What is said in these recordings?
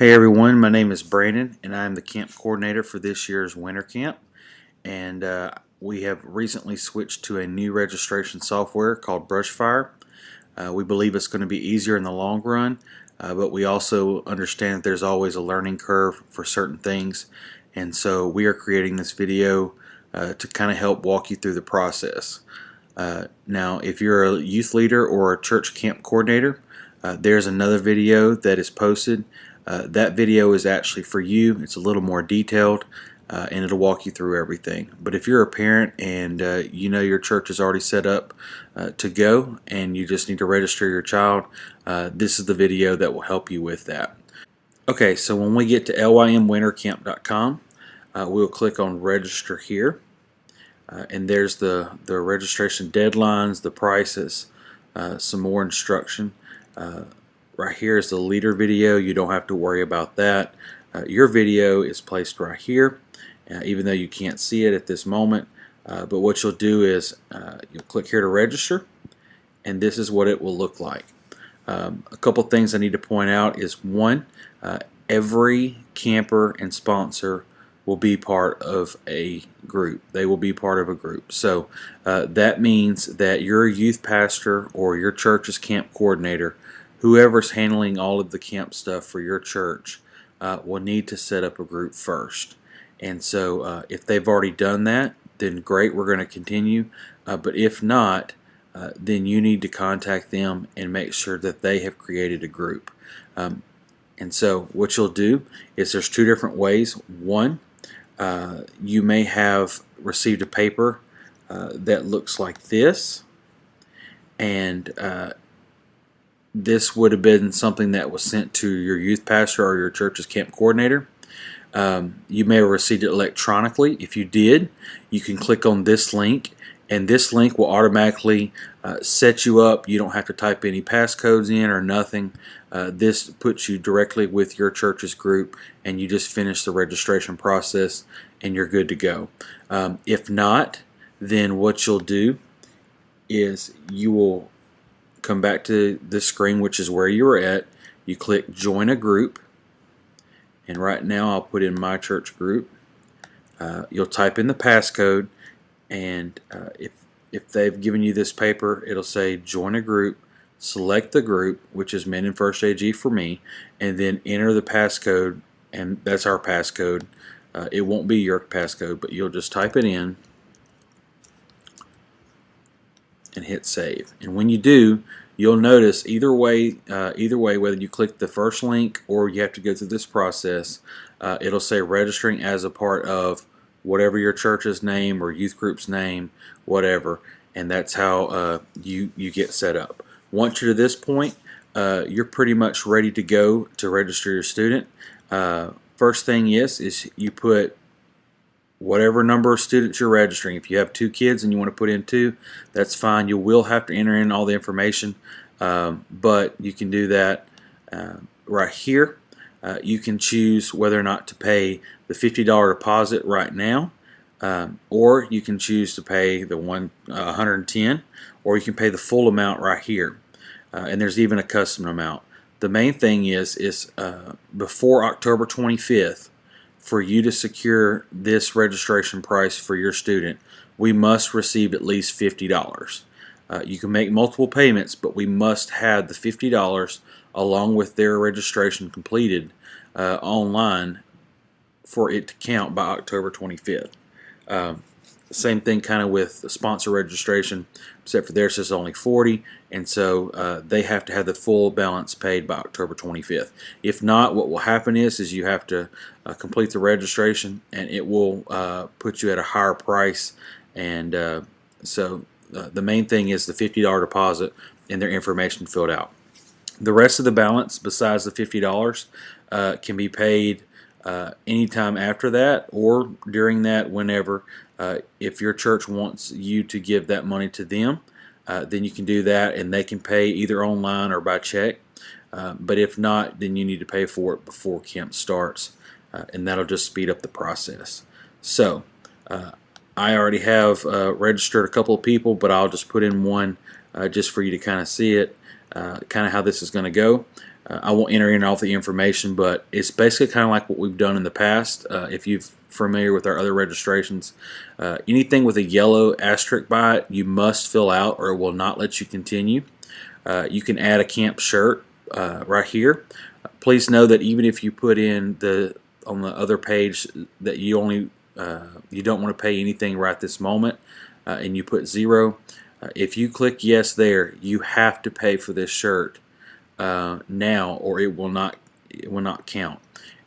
Hey everyone, my name is Brandon and I'm the camp coordinator for this year's winter camp, and we have recently switched to a new registration software called Brushfire. We believe it's going to be easier in the long run, but we also understand that there's always a learning curve for certain things, and so we are creating this video to kind of help walk you through the process. Now if you're a youth leader or a church camp coordinator, there's another video that is posted. That video is actually for you. It's a little more detailed, and it'll walk you through everything. But if you're a parent and you know your church is already set up to go and you just need to register your child, this is the video that will help you with that. Okay, so when we get to lymwintercamp.com, we'll click on register here, and there's the registration deadlines, the prices, some more instruction. Right here is the leader video. You don't have to worry about that. Your video is placed right here, even though you can't see it at this moment. But what you'll do is you'll click here to register, and this is what it will look like. A couple things I need to point out is one, every camper and sponsor will be part of a group. They will be part of a group. So that means that your youth pastor or your church's camp coordinator, whoever's handling all of the camp stuff for your church, will need to set up a group first. And so if they've already done that, then great, we're going to continue. But if not, then you need to contact them and make sure that they have created a group. And so what you'll do is there's two different ways. One, you may have received a paper that looks like this, and this would have been something that was sent to your youth pastor or your church's camp coordinator. You may have received it electronically. If you did, you can click on this link, and this link will automatically set you up. You don't have to type any passcodes in or nothing. This puts you directly with your church's group, and you just finish the registration process and you're good to go. If not, then what you'll do is you will come back to this screen, which is where you were at. You click join a group, and right now I'll put in my church group. You'll type in the passcode, and if they've given you this paper, it'll say join a group, select the group, which is Men in First AG for me, and then enter the passcode, and that's our passcode. It won't be your passcode, but you'll just type it in and hit save. And when you do, you'll notice either way, whether you click the first link or you have to go through this process, it'll say registering as a part of whatever your church's name or youth group's name, whatever, and that's how you get set up. Once you're to this point, you're pretty much ready to go to register your student. First thing is you put whatever number of students you're registering. If you have 2 kids and you want to put in 2, that's fine. You will have to enter in all the information, but you can do that right here. You can choose whether or not to pay the $50 deposit right now, or you can choose to pay the $110, or you can pay the full amount right here. And there's even a custom amount. The main thing is before October 25th, for you to secure this registration price for your student, we must receive at least $50. You can make multiple payments, but we must have the $50 along with their registration completed online for it to count by October 25th. Same thing kind of with the sponsor registration, except for theirs is only $40, and so they have to have the full balance paid by October 25th. If not, what will happen is you have to complete the registration, and it will put you at a higher price. And so the main thing is the $50 deposit and their information filled out. The rest of the balance, besides the $50, can be paid anytime after that or during that, whenever. If your church wants you to give that money to them, then you can do that, and they can pay either online or by check. But if not, then you need to pay for it before camp starts, and that'll just speed up the process. So I already have registered a couple of people, but I'll just put in one just for you to kind of see it, kind of how this is going to go. I won't enter in all the information, but it's basically kind of like what we've done in the past. If you're familiar with our other registrations, anything with a yellow asterisk by it, you must fill out or it will not let you continue. You can add a camp shirt right here. Please know that even if you put in on the other page that you don't want to pay anything right this moment, and you put 0, if you click yes there, you have to pay for this shirt now, or it will not count.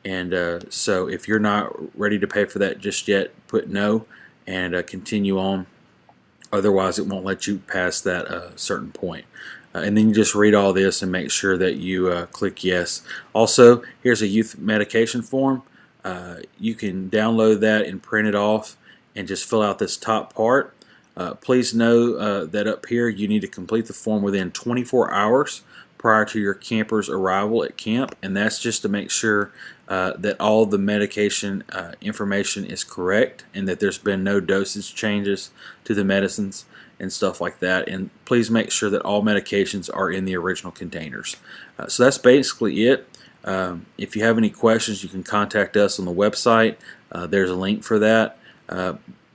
And so if you're not ready to pay for that just yet, put no and continue on. Otherwise, it won't let you pass that certain point. And then you just read all this and make sure that you click yes. Also, here's a youth medication form. You can download that and print it off and just fill out this top part. Please know that up here you need to complete the form within 24 hours prior to your camper's arrival at camp, and that's just to make sure that all the medication information is correct and that there's been no dosage changes to the medicines and stuff like that. And please make sure that all medications are in the original containers. So that's basically it. If you have any questions, you can contact us on the website. There's a link for that.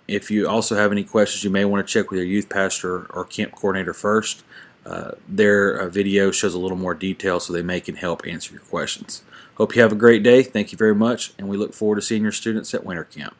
If you also have any questions, you may want to check with your youth pastor or camp coordinator first. Their video shows a little more detail, so they can help answer your questions. Hope you have a great day. Thank you very much, and we look forward to seeing your students at winter camp.